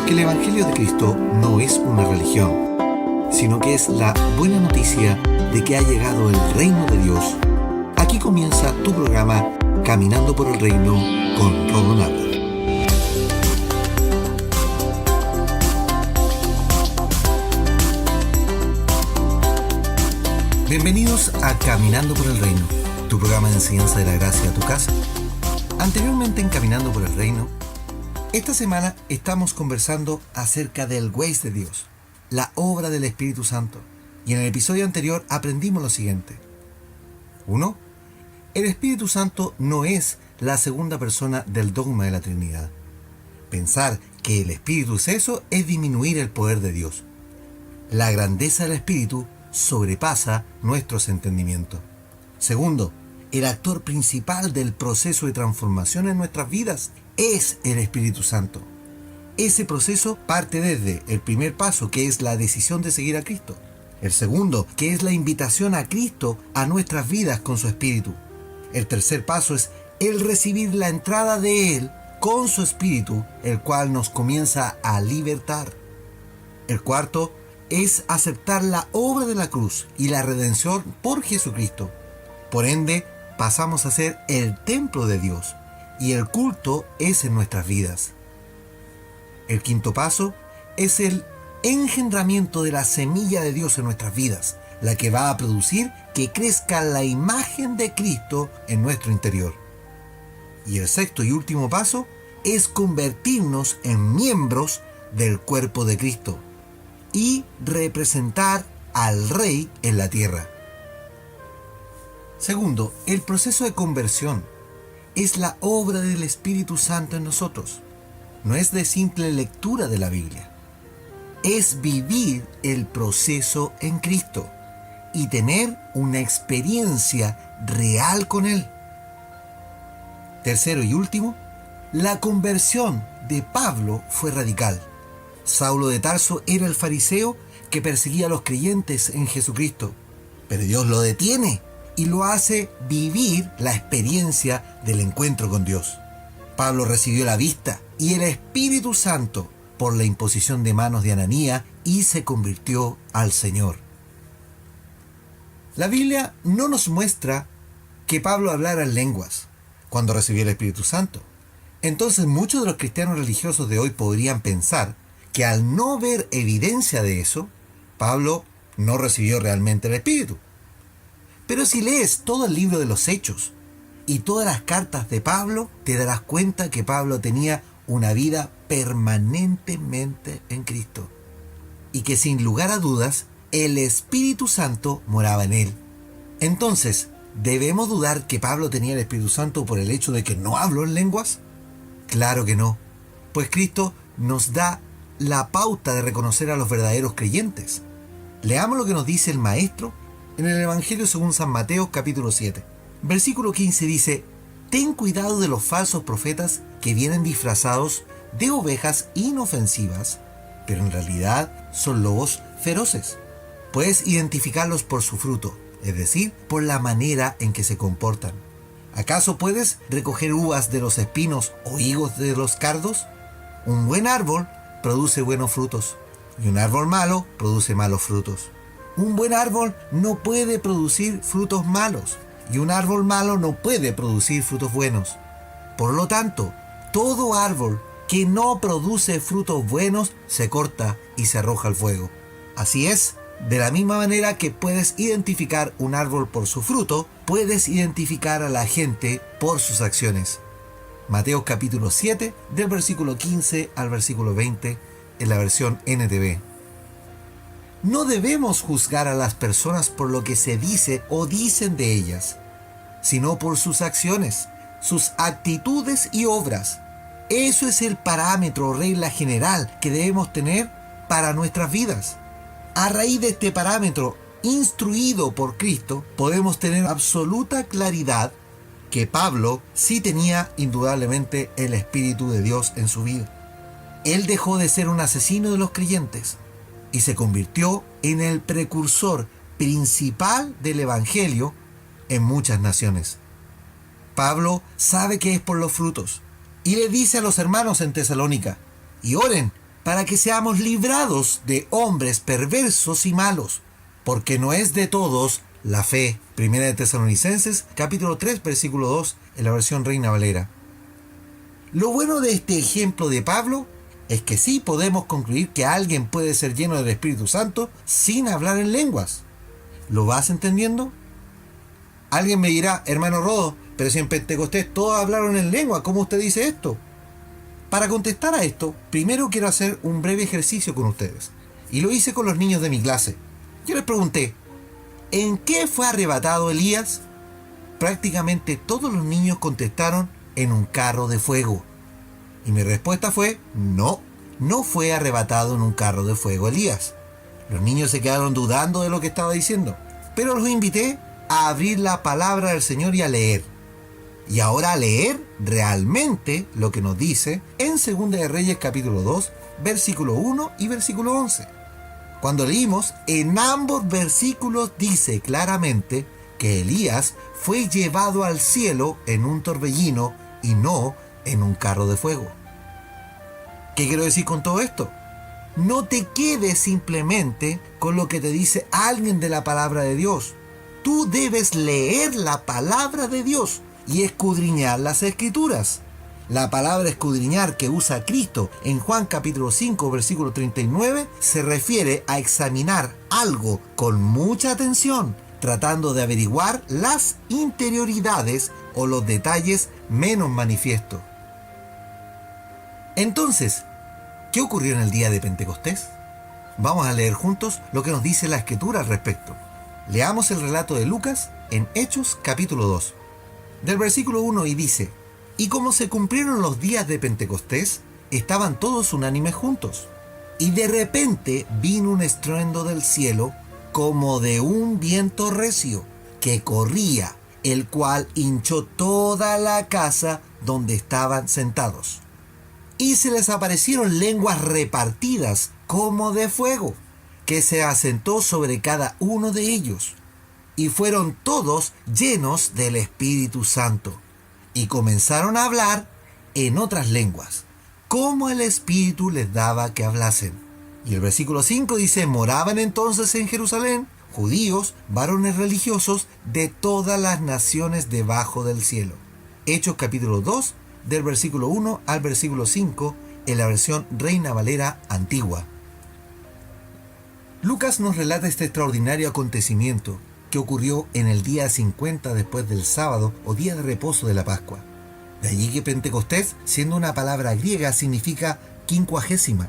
Porque el Evangelio de Cristo no es una religión, sino que es la buena noticia de que ha llegado el reino de Dios. Aquí comienza tu programa Caminando por el Reino con Rodo Nava. Bienvenidos a Caminando por el Reino, tu programa de enseñanza de la gracia a tu casa. Anteriormente en Caminando por el Reino, esta semana estamos conversando acerca del Waze de Dios, la obra del Espíritu Santo. Y en el episodio anterior aprendimos lo siguiente. 1. El Espíritu Santo no es la segunda persona del dogma de la Trinidad. Pensar que el Espíritu es eso es disminuir el poder de Dios. La grandeza del Espíritu sobrepasa nuestros entendimientos. 2. El actor principal del proceso de transformación en nuestras vidas es el Espíritu Santo. Ese proceso parte desde el primer paso, que es la decisión de seguir a Cristo. El segundo, que es la invitación a Cristo a nuestras vidas con su Espíritu. El tercer paso es el recibir la entrada de Él con su Espíritu, el cual nos comienza a libertar. El cuarto es aceptar la obra de la cruz y la redención por Jesucristo. Por ende, pasamos a ser el templo de Dios y el culto es en nuestras vidas. El quinto paso es el engendramiento de la semilla de Dios en nuestras vidas, la que va a producir que crezca la imagen de Cristo en nuestro interior. Y el sexto y último paso es convertirnos en miembros del cuerpo de Cristo y representar al Rey en la tierra. Segundo, el proceso de conversión es la obra del Espíritu Santo en nosotros. No es de simple lectura de la Biblia. Es vivir el proceso en Cristo y tener una experiencia real con Él. Tercero y último, la conversión de Pablo fue radical. Saulo de Tarso era el fariseo que perseguía a los creyentes en Jesucristo, pero Dios lo detiene y lo hace vivir la experiencia del encuentro con Dios. Pablo recibió la vista y el Espíritu Santo por la imposición de manos de Ananías y se convirtió al Señor. La Biblia no nos muestra que Pablo hablara en lenguas cuando recibió el Espíritu Santo. Entonces muchos de los cristianos religiosos de hoy podrían pensar que al no ver evidencia de eso, Pablo no recibió realmente el Espíritu. Pero si lees todo el libro de los Hechos y todas las cartas de Pablo, te darás cuenta que Pablo tenía una vida permanentemente en Cristo y que sin lugar a dudas el Espíritu Santo moraba en él. Entonces, ¿debemos dudar que Pablo tenía el Espíritu Santo por el hecho de que no habló en lenguas? Claro que no, pues Cristo nos da la pauta de reconocer a los verdaderos creyentes. Leamos lo que nos dice el Maestro en el Evangelio según San Mateo capítulo 7. Versículo 15 dice: Ten cuidado de los falsos profetas que vienen disfrazados de ovejas inofensivas, pero en realidad son lobos feroces. Puedes identificarlos por su fruto, es decir, por la manera en que se comportan. ¿Acaso puedes recoger uvas de los espinos o higos de los cardos? Un buen árbol produce buenos frutos y un árbol malo produce malos frutos. Un buen árbol no puede producir frutos malos y un árbol malo no puede producir frutos buenos. Por lo tanto, todo árbol que no produce frutos buenos se corta y se arroja al fuego. Así es, de la misma manera que puedes identificar un árbol por su fruto, puedes identificar a la gente por sus acciones. Mateo capítulo 7, del versículo 15 al versículo 20, en la versión NTV. No debemos juzgar a las personas por lo que se dice o dicen de ellas, sino por sus acciones, sus actitudes y obras. Eso es el parámetro o regla general que debemos tener para nuestras vidas. A raíz de este parámetro, instruido por Cristo, podemos tener absoluta claridad que Pablo sí tenía indudablemente el Espíritu de Dios en su vida. Él dejó de ser un asesino de los creyentes y se convirtió en el precursor principal del Evangelio en muchas naciones. Pablo sabe que es por los frutos y le dice a los hermanos en Tesalónica: y oren para que seamos librados de hombres perversos y malos, porque no es de todos la fe. Primera de Tesalonicenses, capítulo 3, versículo 2, en la versión Reina Valera. Lo bueno de este ejemplo de Pablo es que sí podemos concluir que alguien puede ser lleno del Espíritu Santo sin hablar en lenguas. ¿Lo vas entendiendo? Alguien me dirá, hermano Rodo, pero si en Pentecostés todos hablaron en lengua, ¿cómo usted dice esto? Para contestar a esto, primero quiero hacer un breve ejercicio con ustedes. Y lo hice con los niños de mi clase. Yo les pregunté, ¿en qué fue arrebatado Elías? Prácticamente todos los niños contestaron, en un carro de fuego. Y mi respuesta fue, no fue arrebatado en un carro de fuego Elías. Los niños se quedaron dudando de lo que estaba diciendo, pero los invité a abrir la palabra del Señor y a leer. Y ahora a leer realmente lo que nos dice en 2 de Reyes capítulo 2, versículo 1 y versículo 11. Cuando leímos, en ambos versículos dice claramente que Elías fue llevado al cielo en un torbellino y no en un carro de fuego. ¿Qué quiero decir con todo esto? No te quedes simplemente con lo que te dice alguien de la palabra de Dios. Tú debes leer la palabra de Dios y escudriñar las Escrituras. La palabra escudriñar que usa Cristo en Juan capítulo 5 versículo 39 se refiere a examinar algo con mucha atención, tratando de averiguar las interioridades o los detalles menos manifiestos. Entonces, ¿qué ocurrió en el día de Pentecostés? Vamos a leer juntos lo que nos dice la Escritura al respecto. Leamos el relato de Lucas en Hechos capítulo 2, del versículo 1 y dice: y como se cumplieron los días de Pentecostés, estaban todos unánimes juntos. Y de repente vino un estruendo del cielo como de un viento recio que corría, el cual hinchó toda la casa donde estaban sentados. Y se les aparecieron lenguas repartidas como de fuego, que se asentó sobre cada uno de ellos. Y fueron todos llenos del Espíritu Santo. Y comenzaron a hablar en otras lenguas, como el Espíritu les daba que hablasen. Y el versículo 5 dice: moraban entonces en Jerusalén judíos, varones religiosos de todas las naciones debajo del cielo. Hechos capítulo 2, del versículo 1 al versículo 5, en la versión Reina Valera antigua. Lucas nos relata este extraordinario acontecimiento que ocurrió en el día 50 después del sábado o día de reposo de la Pascua. De allí que Pentecostés, siendo una palabra griega, significa quincuagésima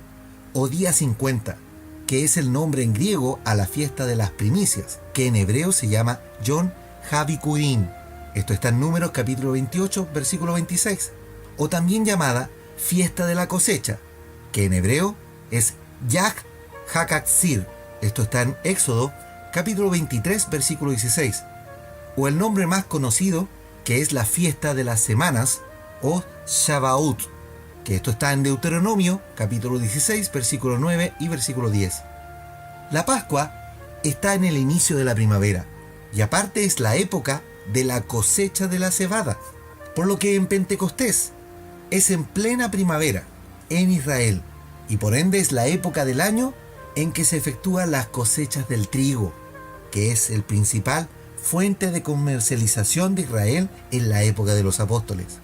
o día 50, que es el nombre en griego a la fiesta de las primicias, que en hebreo se llama Yom HaBikurim. Esto está en Números capítulo 28, versículo 26, o también llamada fiesta de la cosecha, que en hebreo es Yah HaKatzir. Esto está en Éxodo capítulo 23, versículo 16, o el nombre más conocido, que es la fiesta de las semanas, o Shavuot, que esto está en Deuteronomio, capítulo 16, versículo 9 y versículo 10. La Pascua está en el inicio de la primavera, y aparte es la época de la cosecha de la cebada, por lo que en Pentecostés es en plena primavera, en Israel, y por ende es la época del año en que se efectúan las cosechas del trigo, que es el principal fuente de comercialización de Israel en la época de los apóstoles.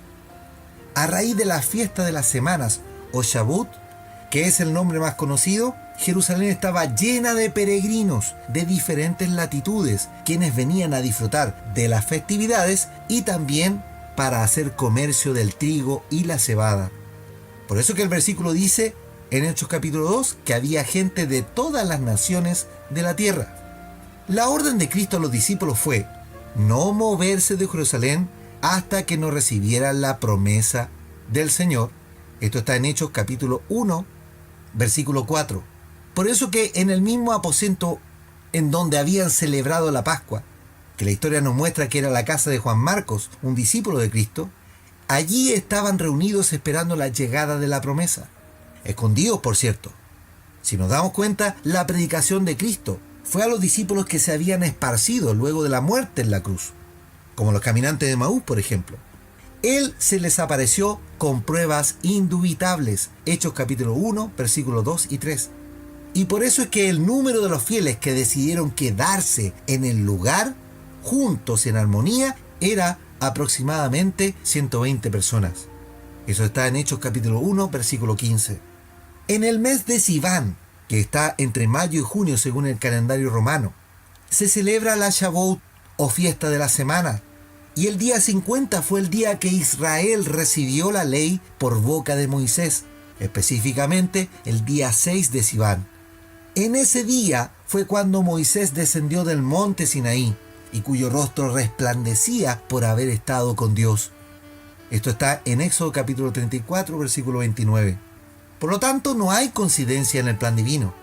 A raíz de la fiesta de las semanas, o Shavuot, que es el nombre más conocido, Jerusalén estaba llena de peregrinos de diferentes latitudes, quienes venían a disfrutar de las festividades y también para hacer comercio del trigo y la cebada. Por eso que el versículo dice en Hechos capítulo 2 que había gente de todas las naciones de la tierra. La orden de Cristo a los discípulos fue no moverse de Jerusalén hasta que no recibieran la promesa del Señor. Esto está en Hechos capítulo 1, versículo 4. Por eso que en el mismo aposento en donde habían celebrado la Pascua, que la historia nos muestra que era la casa de Juan Marcos, un discípulo de Cristo, allí estaban reunidos esperando la llegada de la promesa. Escondidos, por cierto. Si nos damos cuenta, la predicación de Cristo fue a los discípulos que se habían esparcido luego de la muerte en la cruz, como los caminantes de Maús, por ejemplo. Él se les apareció con pruebas indubitables. Hechos capítulo 1, versículos 2 y 3. Y por eso es que el número de los fieles que decidieron quedarse en el lugar, juntos en armonía, era aproximadamente 120 personas. Eso está en Hechos capítulo 1, versículo 15. En el mes de Sivan, que está entre mayo y junio según el calendario romano, se celebra la Shavuot o fiesta de la semana. Y el día 50 fue el día que Israel recibió la ley por boca de Moisés, específicamente el día 6 de Sivan. En ese día fue cuando Moisés descendió del monte Sinaí y cuyo rostro resplandecía por haber estado con Dios. Esto está en Éxodo capítulo 34, versículo 29. Por lo tanto, no hay coincidencia en el plan divino.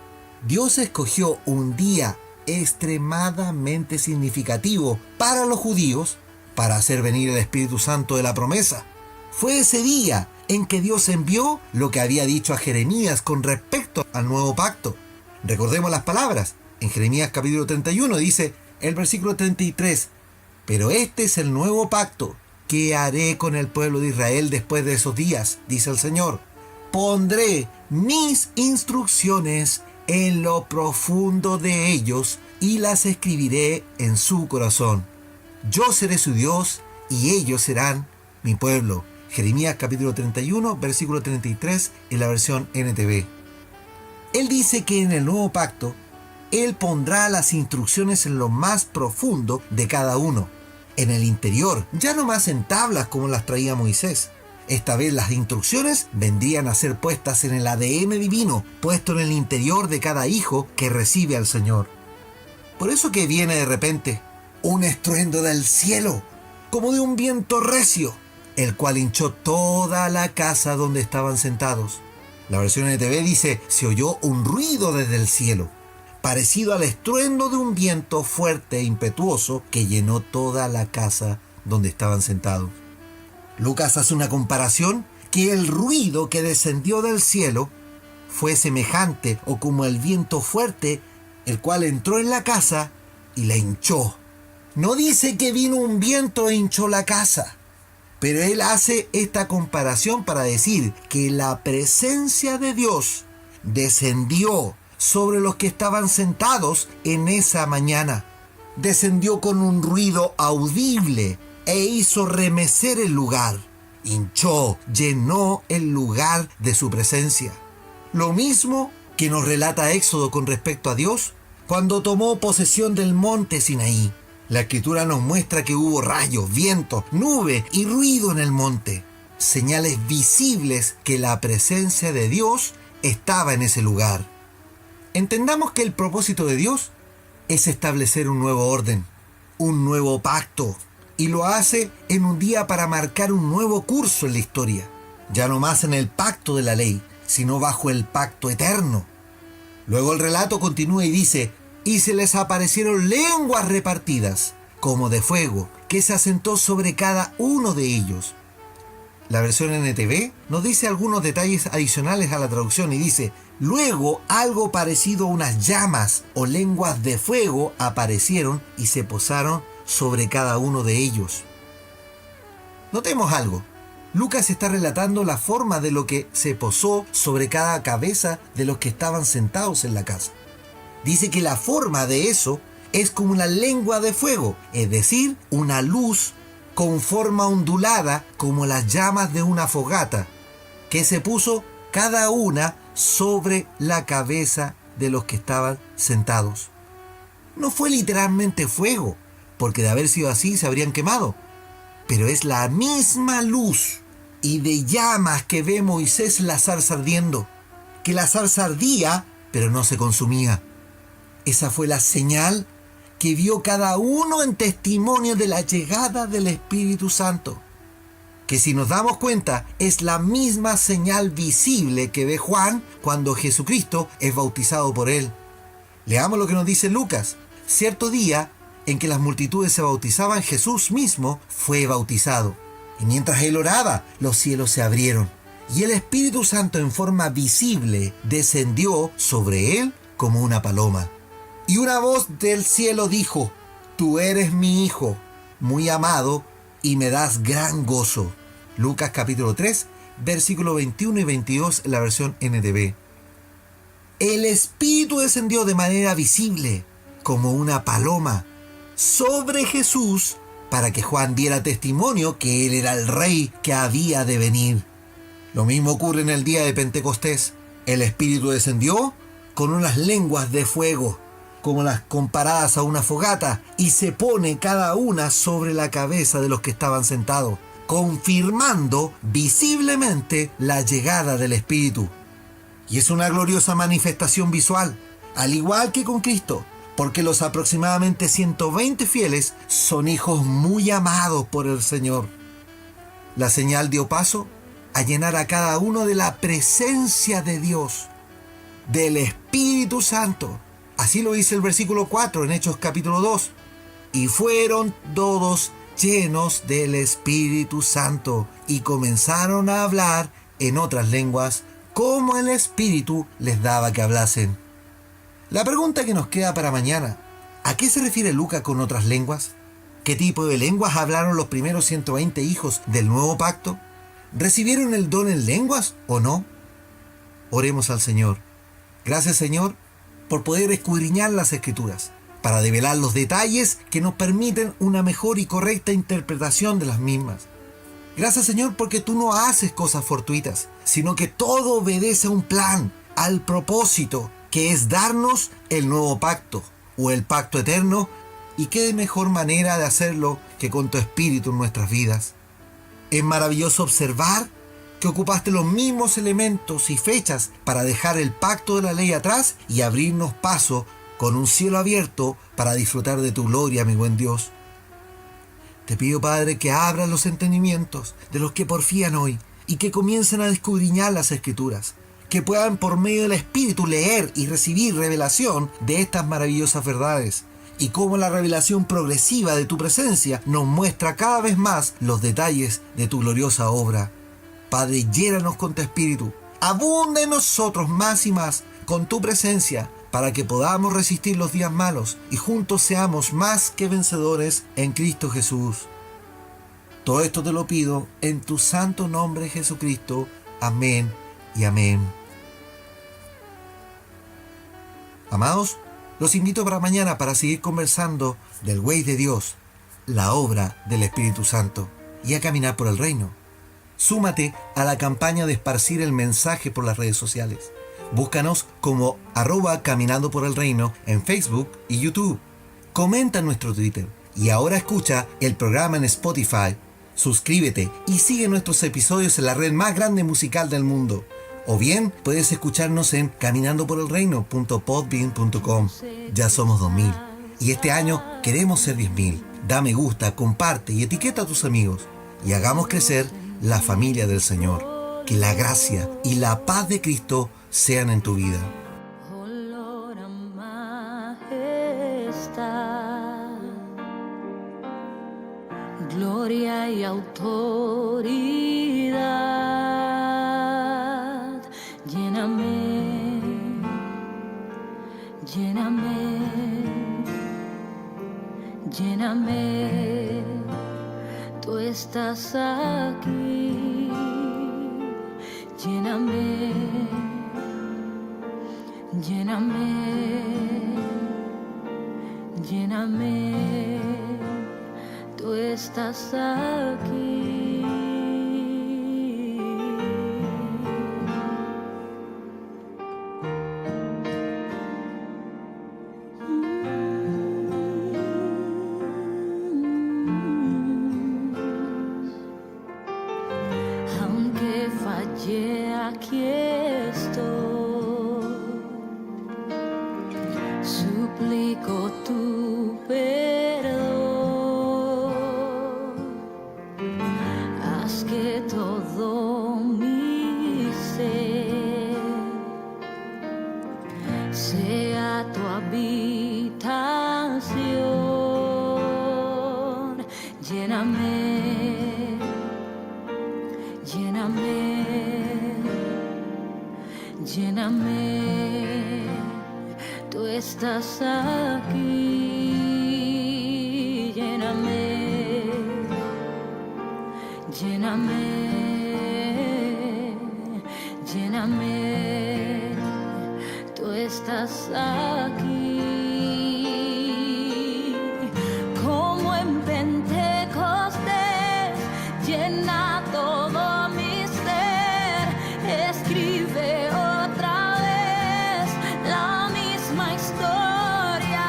Dios escogió un día extremadamente significativo para los judíos para hacer venir el Espíritu Santo de la promesa. Fue ese día en que Dios envió lo que había dicho a Jeremías con respecto al nuevo pacto. Recordemos las palabras. En Jeremías capítulo 31 dice el versículo 33, pero este es el nuevo pacto que haré con el pueblo de Israel después de esos días, dice el Señor. Pondré mis instrucciones en lo profundo de ellos y las escribiré en su corazón. Yo seré su Dios y ellos serán mi pueblo. Jeremías capítulo 31, versículo 33 en la versión NTV. Él dice que en el nuevo pacto, Él pondrá las instrucciones en lo más profundo de cada uno, en el interior, ya no más en tablas como las traía Moisés. Esta vez las instrucciones vendrían a ser puestas en el ADN divino, puesto en el interior de cada hijo que recibe al Señor. Por eso que viene de repente un estruendo del cielo, como de un viento recio, el cual hinchó toda la casa donde estaban sentados. La versión NTV dice, se oyó un ruido desde el cielo, parecido al estruendo de un viento fuerte e impetuoso que llenó toda la casa donde estaban sentados. Lucas hace una comparación que el ruido que descendió del cielo fue semejante o como el viento fuerte, el cual entró en la casa y la hinchó. No dice que vino un viento e hinchó la casa, pero él hace esta comparación para decir que la presencia de Dios descendió sobre los que estaban sentados en esa mañana. Descendió con un ruido audible e hizo remecer el lugar. Hinchó, llenó el lugar de su presencia. Lo mismo que nos relata Éxodo con respecto a Dios cuando tomó posesión del monte Sinaí. La Escritura nos muestra que hubo rayos, vientos, nube y ruido en el monte, señales visibles que la presencia de Dios estaba en ese lugar. Entendamos que el propósito de Dios es establecer un nuevo orden, un nuevo pacto, y lo hace en un día para marcar un nuevo curso en la historia, ya no más en el pacto de la ley, sino bajo el pacto eterno. Luego el relato continúa y dice, y se les aparecieron lenguas repartidas, como de fuego, que se asentó sobre cada uno de ellos. La versión NTV nos dice algunos detalles adicionales a la traducción y dice, luego algo parecido a unas llamas o lenguas de fuego aparecieron y se posaron sobre cada uno de ellos. Notemos algo. Lucas está relatando la forma de lo que se posó sobre cada cabeza de los que estaban sentados en la casa. Dice que la forma de eso es como una lengua de fuego, es decir, una luz con forma ondulada como las llamas de una fogata, que se puso cada una sobre la cabeza de los que estaban sentados. No fue literalmente fuego, porque de haber sido así se habrían quemado, pero es la misma luz y de llamas que ve Moisés la zarza ardiendo, que la zarza ardía, pero no se consumía. Esa fue la señal que vio cada uno en testimonio de la llegada del Espíritu Santo, que si nos damos cuenta es la misma señal visible que ve Juan cuando Jesucristo es bautizado por él. Leamos lo que nos dice Lucas. Cierto día en que las multitudes se bautizaban, Jesús mismo fue bautizado. Y mientras él oraba, los cielos se abrieron, y el Espíritu Santo en forma visible descendió sobre él como una paloma. Y una voz del cielo dijo, tú eres mi Hijo, muy amado, y me das gran gozo. Lucas capítulo 3, versículos 21 y 22 en la versión NTV. El Espíritu descendió de manera visible, como una paloma, sobre Jesús, para que Juan diera testimonio que él era el rey que había de venir. Lo mismo ocurre en el día de Pentecostés. El Espíritu descendió con unas lenguas de fuego, como las comparadas a una fogata, y se pone cada una sobre la cabeza de los que estaban sentados, confirmando visiblemente la llegada del Espíritu. Y es una gloriosa manifestación visual, al igual que con Cristo, porque los aproximadamente 120 fieles son hijos muy amados por el Señor. La señal dio paso a llenar a cada uno de la presencia de Dios, del Espíritu Santo. Así lo dice el versículo 4 en Hechos capítulo 2. Y fueron todos llenos del Espíritu Santo y comenzaron a hablar en otras lenguas como el Espíritu les daba que hablasen. La pregunta que nos queda para mañana: ¿a qué se refiere Lucas con otras lenguas? ¿Qué tipo de lenguas hablaron los primeros 120 hijos del nuevo pacto? ¿Recibieron el don en lenguas o no? Oremos al Señor. Gracias, Señor, por poder escudriñar las Escrituras, para develar los detalles que nos permiten una mejor y correcta interpretación de las mismas. Gracias, Señor, porque tú no haces cosas fortuitas, sino que todo obedece a un plan, al propósito, que es darnos el nuevo pacto, o el pacto eterno, y qué mejor manera de hacerlo que con tu Espíritu en nuestras vidas. Es maravilloso observar que ocupaste los mismos elementos y fechas para dejar el pacto de la ley atrás y abrirnos paso con un cielo abierto para disfrutar de tu gloria, mi buen Dios. Te pido, Padre, que abras los entendimientos de los que porfían hoy y que comiencen a escudriñar las Escrituras, que puedan por medio del Espíritu leer y recibir revelación de estas maravillosas verdades, y cómo la revelación progresiva de tu presencia nos muestra cada vez más los detalles de tu gloriosa obra. Padre, llénanos con tu Espíritu, abunda en nosotros más y más con tu presencia, para que podamos resistir los días malos y juntos seamos más que vencedores en Cristo Jesús. Todo esto te lo pido en tu santo nombre, Jesucristo. Amén y amén. Amados, los invito para mañana para seguir conversando del Way de Dios, la obra del Espíritu Santo, y a caminar por el reino. Súmate a la campaña de esparcir el mensaje por las redes sociales. Búscanos como @caminando por el reino en Facebook y YouTube. Comenta en nuestro Twitter. Y ahora escucha el programa en Spotify. Suscríbete y sigue nuestros episodios en la red más grande musical del mundo. O bien puedes escucharnos en caminandoporelreino.podbean.com. Ya somos 2000 y este año queremos ser 10.000. Da me gusta, comparte y etiqueta a tus amigos y hagamos crecer la familia del Señor. Que la gracia y la paz de Cristo sean en tu vida. Olor a majestad, gloria y autoridad. Lléname, lléname, lléname. Tú estás aquí. Lléname, lléname, lléname, tú estás aquí. Aunque fallé, aquí estoy. Suplico tu perdón. Haz que todo mi ser sea tu habitación. Lléname, lléname, lléname, tú estás aquí. Lléname, lléname, lléname, tú estás aquí. Como en Pentecostés, llena todo mi ser, escribe otra vez la misma historia,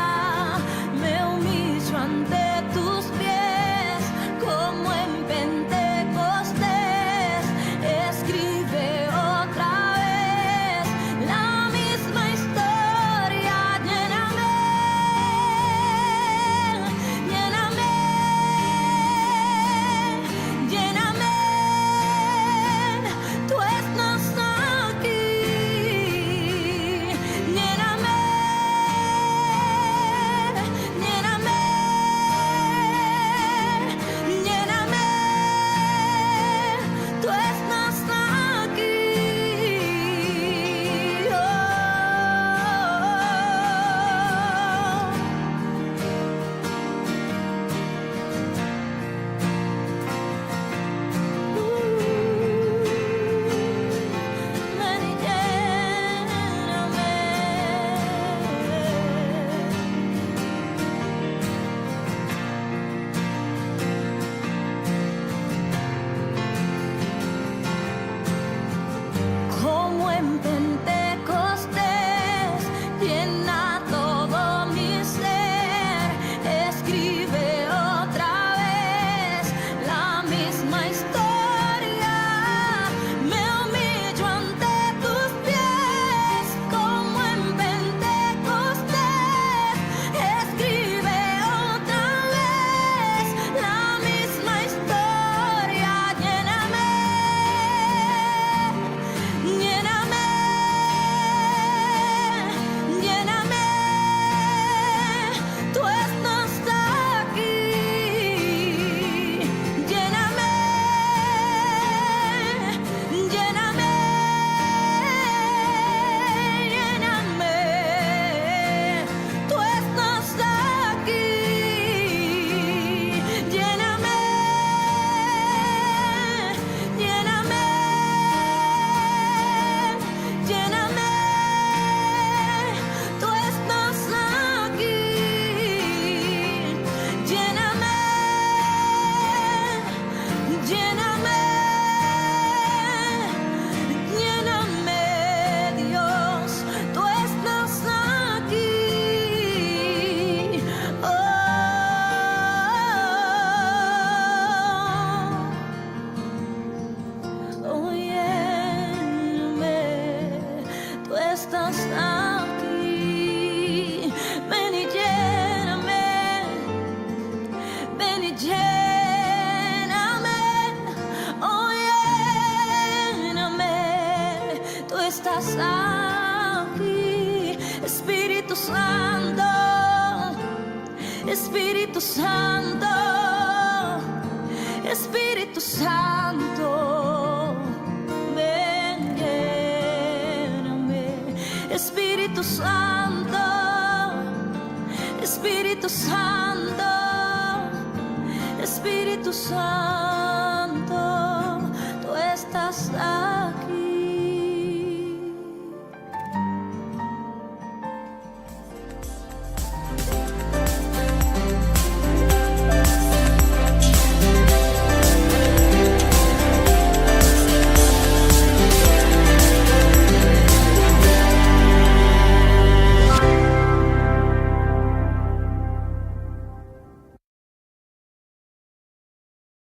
me humillo ante tus pies, como en Pentecostés, escribe otra vez la misma historia, lléname, lléname, lléname, tú estás aquí, lléname, lléname, lléname, tú estás aquí. Ven y lléname. Como en Pentecostés, llena todo mi ser, escribe otra vez la misma historia, me humillo ante tus pies, como en Pentecostés, escribe otra vez la misma historia, lléname, lléname, lléname, tú estás aquí, lléname, lléname, lléname, tú estás aquí, lléname, lléname, lléname, tú estás aquí, lléname, lléname, lléname, Dios, tú estás aquí, oh, lléname, tú estás aquí, ven y lléname, ven y lléname, oh, lléname, tú estás aquí, Espíritu Santo, Espíritu Santo, Espíritu Santo, ven, lléname, Espíritu Santo, Espíritu Santo, Espíritu Santo, tú estás aquí.